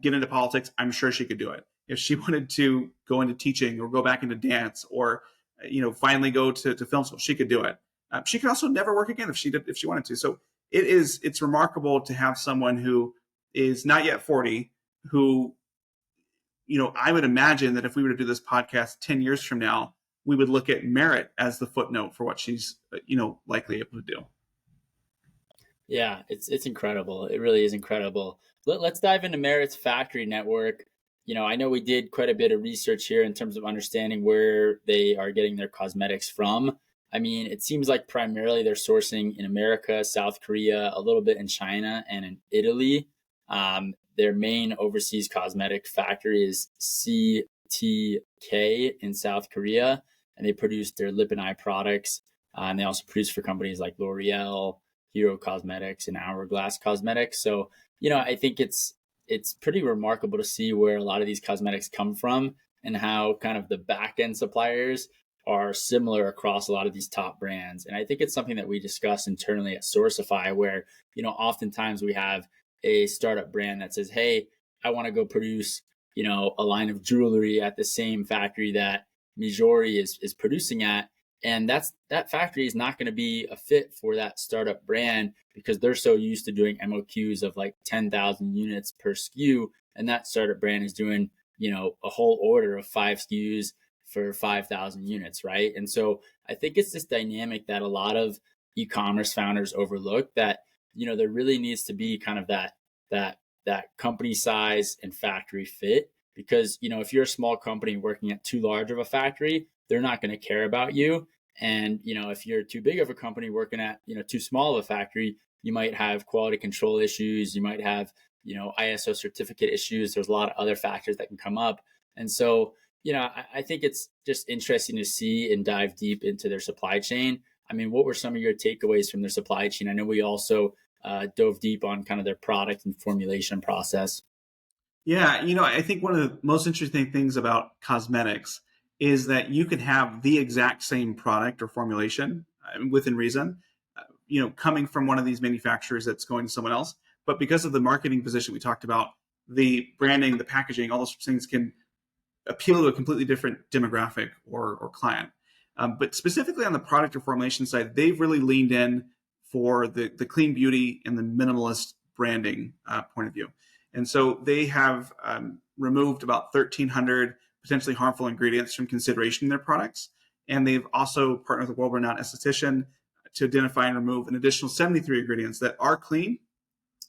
get into politics, I'm sure she could do it. If she wanted to go into teaching or go back into dance or finally go to film school, she could do it. She could also never work again if she wanted to. So it's remarkable to have someone who is not yet 40, who I would imagine that if we were to do this podcast 10 years from now, we would look at merit as the footnote for what she's likely able to do. Yeah, it's incredible. It really is incredible. Let's dive into Merit's factory network. I know we did quite a bit of research here in terms of understanding where they are getting their cosmetics from. I mean, it seems like primarily they're sourcing in America, South Korea, a little bit in China, and in Italy. Their main overseas cosmetic factory is CTK in South Korea, and they produce their lip and eye products. And they also produce for companies like L'Oreal, Hero Cosmetics, and Hourglass Cosmetics. So, I think it's pretty remarkable to see where a lot of these cosmetics come from and how kind of the back end suppliers are similar across a lot of these top brands. And I think it's something that we discuss internally at Sourcify, where, oftentimes we have a startup brand that says, hey, I want to go produce, a line of jewelry at the same factory that Mijori is producing at. And that factory is not going to be a fit for that startup brand because they're so used to doing MOQs of like 10,000 units per SKU. And that startup brand is doing, a whole order of 5 SKUs for 5,000 units, right? And so I think it's this dynamic that a lot of e-commerce founders overlook, that, there really needs to be kind of that company size and factory fit. Because, if you're a small company working at too large of a factory, they're not going to care about you. And, if you're too big of a company working at, too small of a factory, you might have quality control issues. You might have, ISO certificate issues. There's a lot of other factors that can come up. And so, I think it's just interesting to see and dive deep into their supply chain. I mean, what were some of your takeaways from their supply chain? I know we also dove deep on kind of their product and formulation process. Yeah, I think one of the most interesting things about cosmetics is that you can have the exact same product or formulation within reason, coming from one of these manufacturers that's going to someone else. But because of the marketing position we talked about, the branding, the packaging, all those things can appeal to a completely different demographic or client. But specifically on the product or formulation side, they've really leaned in for the clean beauty and the minimalist branding point of view. And so they have removed about 1,300 potentially harmful ingredients from consideration in their products. And they've also partnered with a world-renowned esthetician to identify and remove an additional 73 ingredients that are clean,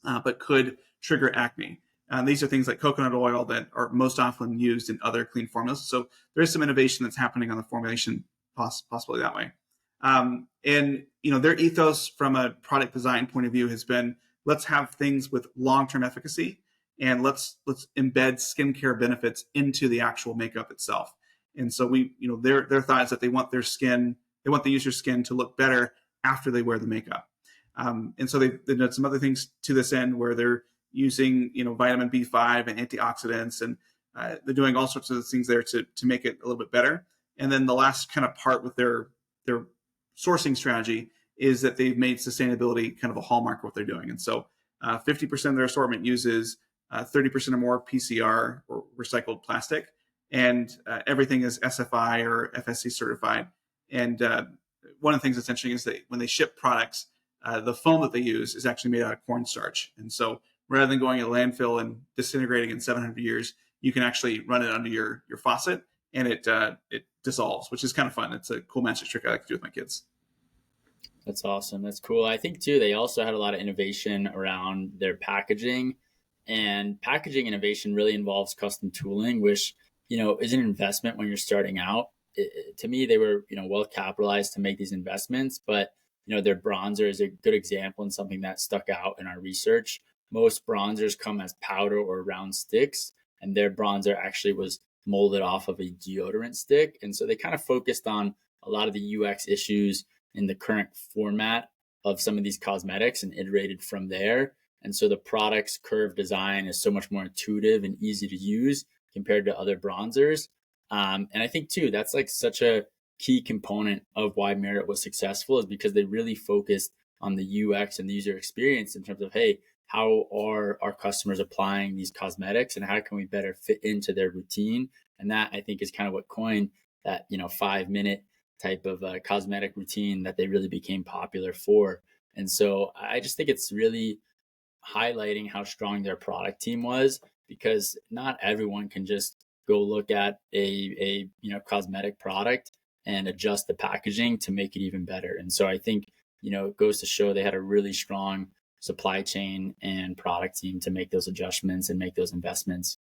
but could trigger acne. These are things like coconut oil that are most often used in other clean formulas. So there is some innovation that's happening on the formulation, possibly that way. And their ethos from a product design point of view has been, let's have things with long-term efficacy, and let's embed skincare benefits into the actual makeup itself. And so their thought is that they want the user's skin to look better after they wear the makeup. And so they've done some other things to this end where they're using vitamin B5 and antioxidants, and they're doing all sorts of things there to make it a little bit better. And then the last kind of part with their sourcing strategy is that they've made sustainability kind of a hallmark of what they're doing. And so 50% of their assortment uses 30% or more PCR or recycled plastic. and everything is SFI or FSC certified. And one of the things that's interesting is that when they ship products, the foam that they use is actually made out of cornstarch. And so rather than going to landfill and disintegrating in 700 years, you can actually run it under your faucet, and it dissolves, which is kind of fun. It's a cool magic trick I like to do with my kids. That's awesome. That's cool. I think too, they also had a lot of innovation around their packaging, and packaging innovation really involves custom tooling, which, is an investment when you're starting out. To me, they were, well capitalized to make these investments, but, their bronzer is a good example and something that stuck out in our research. Most bronzers come as powder or round sticks, and their bronzer actually was molded off of a deodorant stick. And so they kind of focused on a lot of the UX issues in the current format of some of these cosmetics and iterated from there. And so the product's curved design is so much more intuitive and easy to use compared to other bronzers. And I think too, that's like such a key component of why Merit was successful, is because they really focused on the UX and the user experience in terms of, hey, how are our customers applying these cosmetics and how can we better fit into their routine? And that, I think, is kind of what coined that, 5-minute type of cosmetic routine that they really became popular for. And so I just think it's really highlighting how strong their product team was, because not everyone can just go look at a cosmetic product and adjust the packaging to make it even better. And so I think, it goes to show they had a really strong supply chain and product team to make those adjustments and make those investments.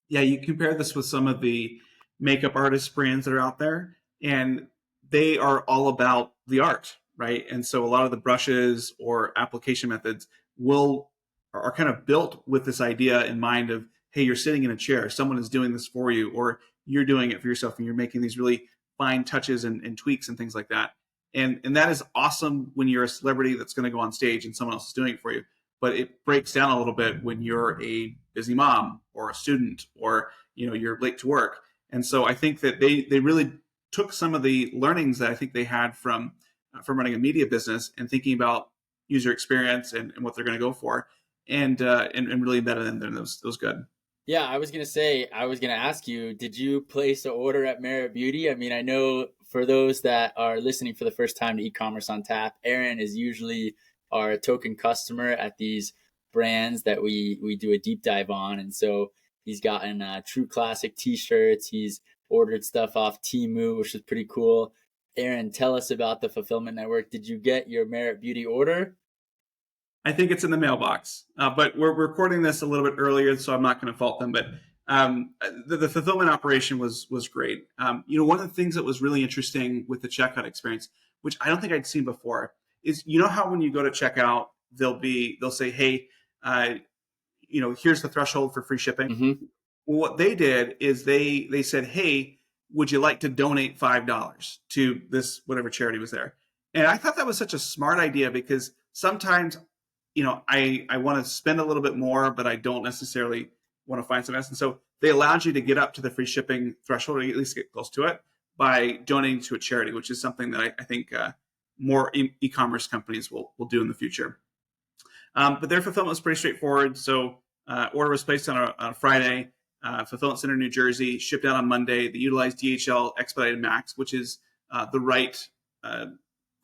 Yeah, you compare this with some of the makeup artist brands that are out there, and they are all about the art, right? And so a lot of the brushes or application methods will are kind of built with this idea in mind of, hey, you're sitting in a chair, someone is doing this for you, or you're doing it for yourself, and you're making these really fine touches and tweaks and things like that. And that is awesome when you're a celebrity that's going to go on stage and someone else is doing it for you. But it breaks down a little bit when you're a busy mom or a student, or you're late to work. And so I think that they really took some of the learnings that I think they had from running a media business and thinking about user experience and what they're going to go for, and really embedded in there. Those good. Yeah, I was gonna ask you, did you place an order at Merit Beauty? I mean, I know for those that are listening for the first time to E-commerce on Tap, Aaron is usually our token customer at these brands that we do a deep dive on. And so he's gotten True Classic t-shirts. He's ordered stuff off Temu, which is pretty cool. Aaron, tell us about the fulfillment network. Did you get your Merit Beauty order? I think it's in the mailbox, but we're recording this a little bit earlier, so I'm not going to fault them. But the fulfillment operation was great. One of the things that was really interesting with the checkout experience, which I don't think I'd seen before, is how when you go to checkout, they'll say, hey, here's the threshold for free shipping. Mm-hmm. Well, what they did is they said, hey, would you like to donate $5 to this whatever charity was there? And I thought that was such a smart idea, because sometimes I want to spend a little bit more, but I don't necessarily want to find something else. And so they allowed you to get up to the free shipping threshold, or at least get close to it, by donating to a charity, which is something that I think more e-commerce companies will do in the future. But their fulfillment was pretty straightforward. So order was placed on a Friday, fulfillment center, New Jersey, shipped out on Monday. They utilized DHL Expedited Max, which is the right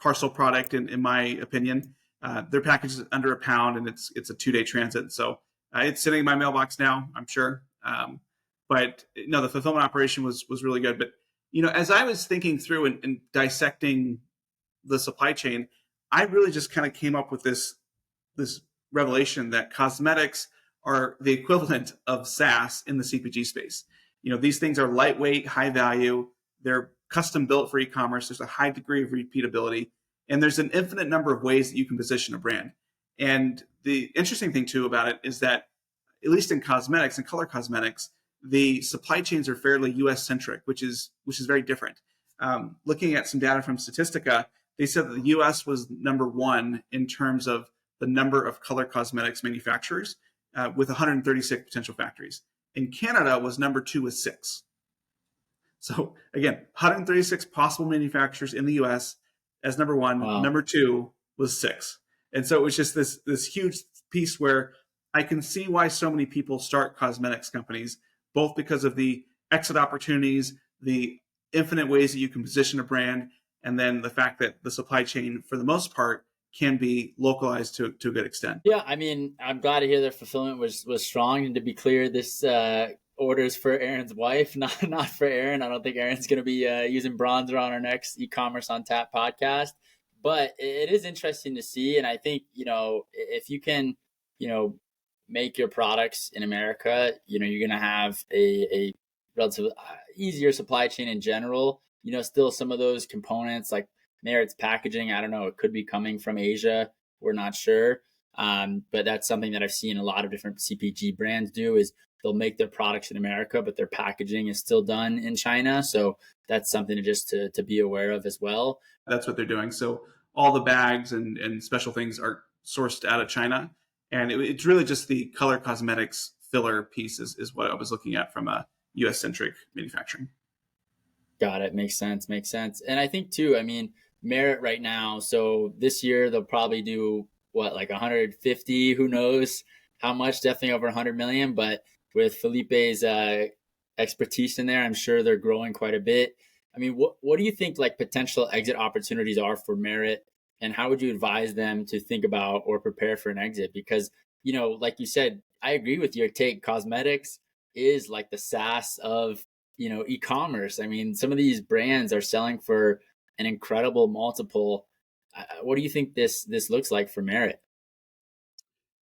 parcel product, in my opinion. Their package is under £1, and it's a 2-day transit. So it's sitting in my mailbox now, I'm sure. But no, the fulfillment operation was really good. But as I was thinking through and dissecting the supply chain, I really just kind of came up with this revelation that cosmetics are the equivalent of SaaS in the CPG space. These things are lightweight, high value. They're custom built for e-commerce. There's a high degree of repeatability. And there's an infinite number of ways that you can position a brand. And the interesting thing too about it is that, at least in cosmetics and color cosmetics, the supply chains are fairly US centric, which is very different. Looking at some data from Statistica, they said that the US was number 1 in terms of the number of color cosmetics manufacturers, with 136 potential factories. And Canada was number 2 with 6. So again, 136 possible manufacturers in the US as number 1. Wow. Number 2 was 6. And so it was just this huge piece where I can see why so many people start cosmetics companies, both because of the exit opportunities, the infinite ways that you can position a brand, and then the fact that the supply chain, for the most part, can be localized to a good extent. Yeah, I mean, I'm glad to hear that fulfillment was strong. And to be clear, this orders for Aaron's wife, not for Aaron. I don't think Aaron's going to be using bronzer on our next e-commerce on tap podcast. But it is interesting to see, and I think if you can, make your products in America, you're going to have a relatively easier supply chain in general. Still some of those components like Merit's packaging, I don't know, it could be coming from Asia. We're not sure. But that's something that I've seen a lot of different CPG brands do is they'll make their products in America, but their packaging is still done in China. So that's something to be aware of as well. That's what they're doing. So all the bags and special things are sourced out of China. And it's really just the color cosmetics filler piece is what I was looking at from a US centric manufacturing. Got it. Makes sense. And I think too, I mean, Merit right now, so this year they'll probably do what, like 150, who knows how much, definitely over 100 million. But with Felipe's expertise in there, I'm sure they're growing quite a bit. I mean, what do you think like potential exit opportunities are for Merit, and how would you advise them to think about or prepare for an exit? Because, like you said, I agree with your take. Cosmetics is like the SaaS of, e-commerce. I mean, some of these brands are selling for an incredible multiple. What do you think this looks like for Merit?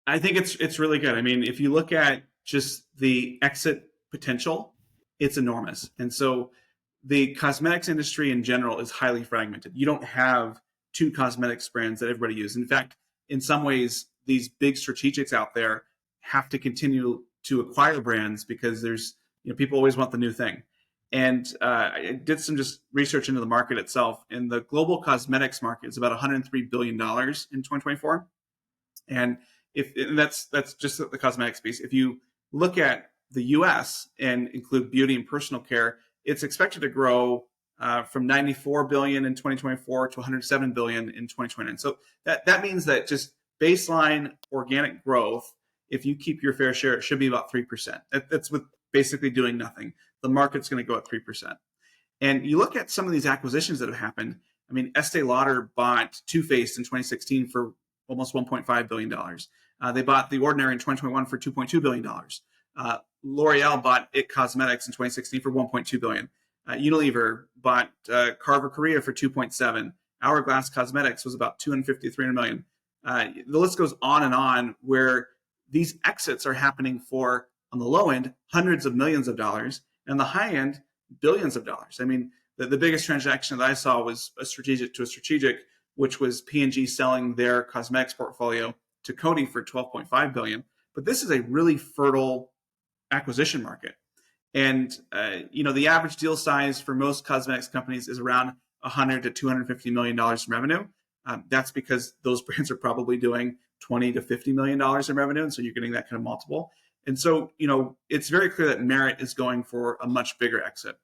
I think it's really good. I mean, if you look at just the exit potential, it's enormous. And so the cosmetics industry in general is highly fragmented. You don't have two cosmetics brands that everybody uses. In fact, in some ways, these big strategics out there have to continue to acquire brands because there's, people always want the new thing. And I did some just research into the market itself. And the global cosmetics market is about $103 billion in 2024. And that's just the cosmetics piece. If you look at the US and include beauty and personal care, it's expected to grow from 94 billion in 2024 to 107 billion in 2029. So that means that just baseline organic growth, if you keep your fair share, it should be about 3%. That's with basically doing nothing. The market's going to go at 3%. And you look at some of these acquisitions that have happened. I mean, Estee Lauder bought Too Faced in 2016 for almost $1.5 billion. They bought The Ordinary in 2021 for $2.2 billion. L'Oreal bought It Cosmetics in 2016 for $1.2 billion. Unilever bought Carver Korea for $2.7. Hourglass Cosmetics was about $250-300 million. The list goes on and on, where these exits are happening for, on the low end, hundreds of millions of dollars, and the high end, billions of dollars. I mean, the biggest transaction that I saw was a strategic to a strategic, which was P&G selling their cosmetics portfolio to Coty for $12.5 billion. But this is a really fertile acquisition market. And, the average deal size for most cosmetics companies is around $100 to $250 million in revenue. That's because those brands are probably doing $20 to $50 million in revenue. And so you're getting that kind of multiple. And so, it's very clear that Merit is going for a much bigger exit.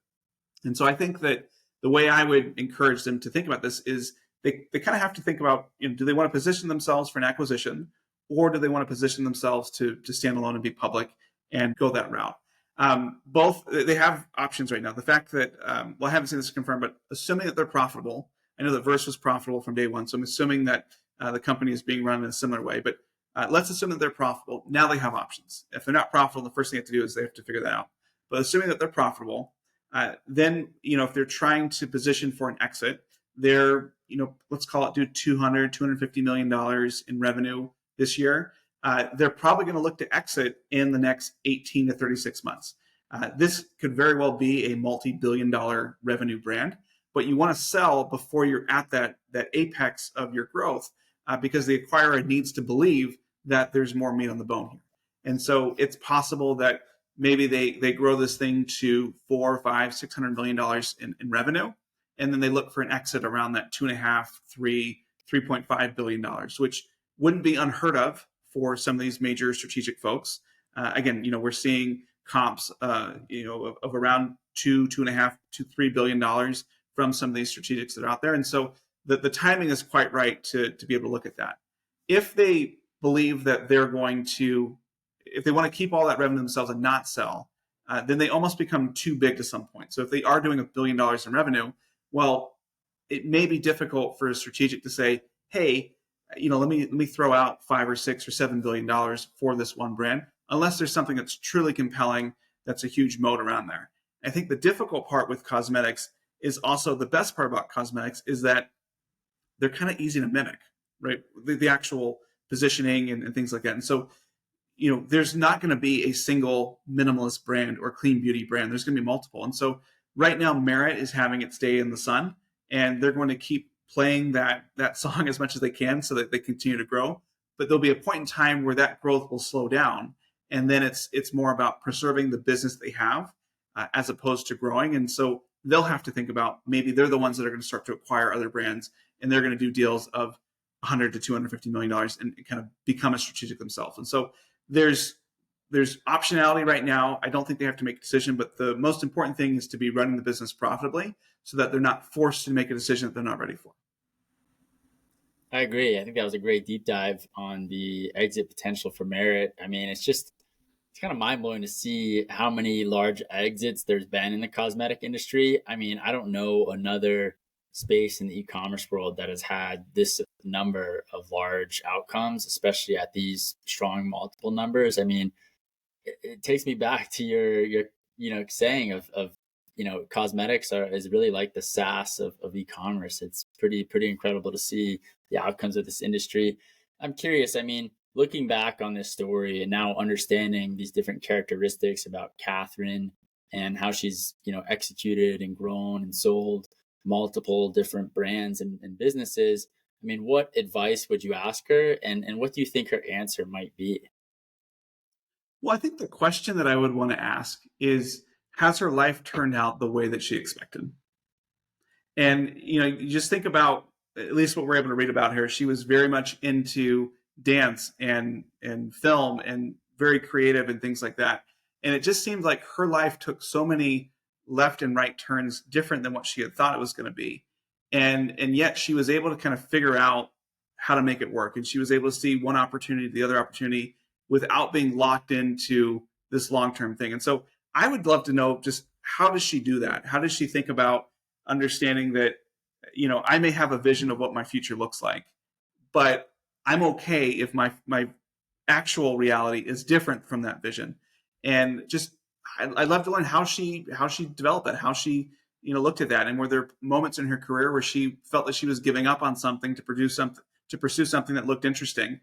And so I think that the way I would encourage them to think about this is they kind of have to think about, do they want to position themselves for an acquisition, or do they want to position themselves to stand alone and be public and go that route? Both, they have options right now. The fact that, I haven't seen this confirmed, but assuming that they're profitable, I know that Verse was profitable from day one. So I'm assuming that the company is being run in a similar way, but let's assume that they're profitable. Now they have options. If they're not profitable, the first thing they have to do is they have to figure that out. But assuming that they're profitable, then, if they're trying to position for an exit, they're, let's call it do $250 million in revenue this year. They're probably going to look to exit in the next 18 to 36 months. This could very well be a multi-billion-dollar revenue brand, but you want to sell before you're at that apex of your growth, because the acquirer needs to believe that there's more meat on the bone here. And so it's possible that maybe they grow this thing to $400, $500, $600 million in revenue, and then they look for an exit around that $3.5 billion, which wouldn't be unheard of for some of these major strategic folks. Again, we're seeing comps, of around $2.5 to $3 billion from some of these strategics that are out there. And so the timing is quite right to be able to look at that. If they believe that they're going to, if they want to keep all that revenue themselves and not sell, then they almost become too big to some point. So if they are doing $1 billion in revenue, well, it may be difficult for a strategic to say, hey, let me throw out $5 or $6 or $7 billion for this one brand, unless there's something that's truly compelling, that's a huge moat around there. I think the difficult part with cosmetics is also the best part about cosmetics is that they're kind of easy to mimic, right? The actual positioning and things like that. And so, there's not going to be a single minimalist brand or clean beauty brand. There's going to be multiple. And so right now, Merit is having its day in the sun, and they're going to keep playing that song as much as they can so that they continue to grow. But there'll be a point in time where that growth will slow down. And then it's more about preserving the business they have as opposed to growing. And so they'll have to think about, maybe they're the ones that are going to start to acquire other brands, and they're going to do deals of $100 to $250 million and kind of become a strategic themselves. And so there's optionality right now. I don't think they have to make a decision, but the most important thing is to be running the business profitably so that they're not forced to make a decision that they're not ready for. I agree. I think that was a great deep dive on the exit potential for Merit. I mean, it's kind of mind blowing to see how many large exits there's been in the cosmetic industry. I mean, I don't know another space in the e-commerce world that has had this number of large outcomes, especially at these strong multiple numbers. I mean, it takes me back to your saying of cosmetics is really like the SaaS of e-commerce. It's pretty incredible to see the outcomes of this industry. I'm curious, I mean, looking back on this story and now understanding these different characteristics about Katherine and how she's executed and grown and sold multiple different brands and businesses, I mean, what advice would you ask her, and what do you think her answer might be? Well, I think the question that I would want to ask is, has her life turned out the way that she expected? And, you just think about, at least what we're able to read about her, she was very much into dance and film and very creative and things like that. And it just seemed like her life took so many left and right turns different than what she had thought it was going to be. And yet she was able to kind of figure out how to make it work. And she was able to see one opportunity to the other opportunity without being locked into this long-term thing. And so I would love to know, just how does she do that? How does she think about understanding that, I may have a vision of what my future looks like, but I'm okay if my actual reality is different from that vision. And just, I'd love to learn how she developed that, how she looked at that, and were there moments in her career where she felt that she was giving up on something to pursue something that looked interesting,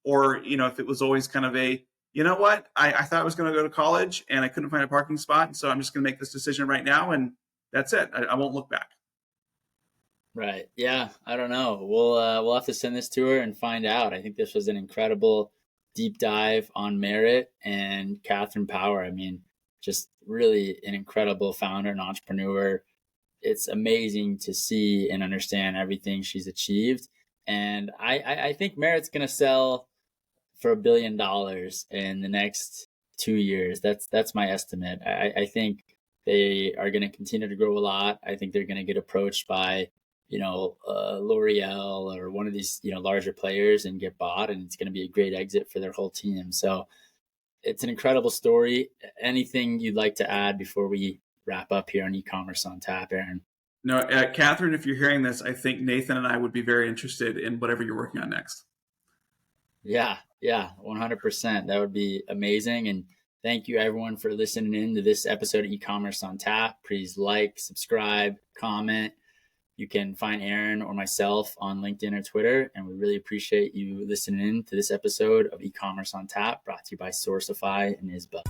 or if it was always kind of a, I thought I was going to go to college and I couldn't find a parking spot, and so I'm just going to make this decision right now, and that's it. I won't look back. Right. Yeah. I don't know. We'll have to send this to her and find out. I think this was an incredible deep dive on Merit and Katherine Power. I mean, just really an incredible founder and entrepreneur. It's amazing to see and understand everything she's achieved. And I think Merit's going to sell for $1 billion in the next 2 years. That's my estimate. I think they are going to continue to grow a lot. I think they're going to get approached by L'Oreal or one of these, larger players and get bought, and it's going to be a great exit for their whole team. So it's an incredible story. Anything you'd like to add before we wrap up here on E-commerce on Tap, Aaron? No, Katherine, if you're hearing this, I think Nathan and I would be very interested in whatever you're working on next. Yeah, 100%. That would be amazing. And thank you everyone for listening in to this episode of E-commerce on Tap. Please like, subscribe, comment. You can find Aaron or myself on LinkedIn or Twitter, and we really appreciate you listening in to this episode of E-commerce on Tap, brought to you by Sourcify and Isba.